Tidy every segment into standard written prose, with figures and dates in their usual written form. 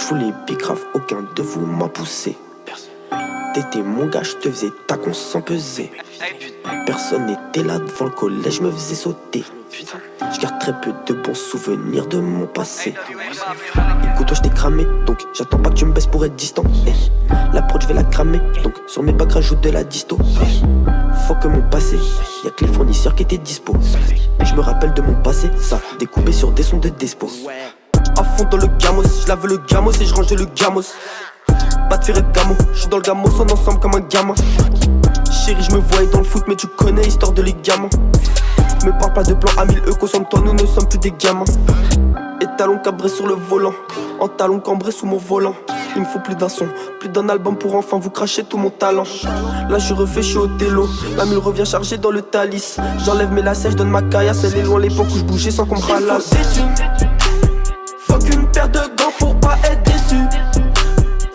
J'voulais bicrave, aucun de vous m'a poussé. T'étais mon gars, j'te faisais ta con sans peser. Personne n'était là devant le collège, me faisait sauter. J'garde très peu de bons souvenirs de mon passé. Écoute, toi j't'ai cramé, donc j'attends pas que tu me baisses pour être distant. L'approche, j'vais la cramer, donc sur mes bacs rajoute de la disto. Faut que mon passé, y'a que les fournisseurs qui étaient dispo. Je me rappelle de mon passé, ça découpé sur des sons de despo. À fond dans le gamos, j'lave le gamos et j'range le gamos. Pas de ferré de gamo, j'suis dans le gamos, on ensemble comme un gamin. Chérie, j'me voyais dans le foot, mais tu connais histoire de les gamins. Me parle pas de plan à 1000 concentre-toi, nous ne sommes plus des gamins. Et talons cabrés sur le volant, en talons cambrés sous mon volant. Il me faut plus d'un son, plus d'un album pour enfin vous cracher tout mon talent. Là je refais, j'suis au télo, la mule revient chargée dans le Thalys. J'enlève mes lacets, j'donne ma caillasse, elle est loin l'époque où j'bougeais sans qu'on me ralasse. Faut qu'une paire de gants pour pas être déçu.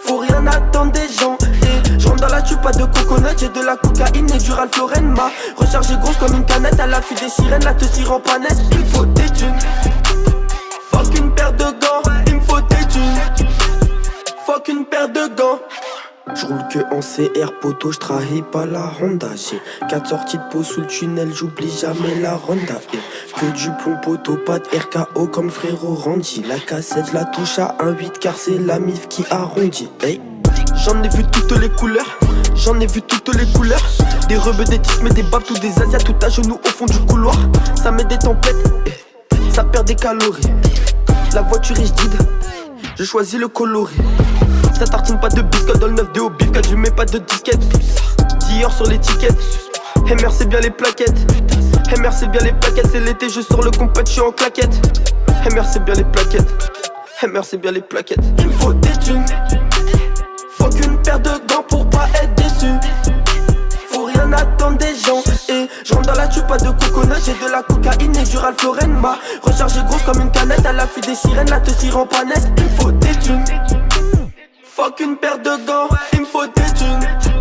Faut rien attendre des gens. Et j'rentre dans la tube, pas de coconut. J'ai de la cocaïne et du Ralph Lauren. Ma recharge est grosse comme une canette. À l'affût des sirènes, la te tire en panette. Il me faut des thunes. Faut qu'une paire de gants. Il me faut des thunes. Faut qu'une paire de gants. J'roule que en CR poteau, j'trahis pas la Honda. J'ai 4 sorties de peau sous le tunnel, j'oublie jamais la Ronda. Et que du plomb poteau, pas de RKO comme frérot Randy. La cassette, la touche à 1,8 car c'est la mif qui arrondit. Hey. J'en ai vu toutes les couleurs, j'en ai vu toutes les couleurs. Des rebeux, des tismes, des babs, tous des asiats, tout à genoux au fond du couloir. Ça met des tempêtes, ça perd des calories. La voiture est vide, je choisis le coloris. Ça tartine pas de biscotte dans le 9 de haut bif, je mets pas de disquette. Dior sur l'étiquette, MR c'est bien les plaquettes. MR c'est bien les plaquettes, c'est l'été, je sors le compat, je suis en claquette. MR c'est bien les plaquettes, MR c'est bien les plaquettes. Il me faut des thunes, faut qu'une paire de gants pour pas être déçu. Faut rien attendre des gens. Et j'rentre dans la tube, pas de coconut. J'ai de la cocaïne et du Ralph Lauren. Ma recharge est grosse comme une canette. À l'affût des sirènes, la te tire en panette. Il me faut des thunes. Faut qu'une paire de gants, il me faut des thunes.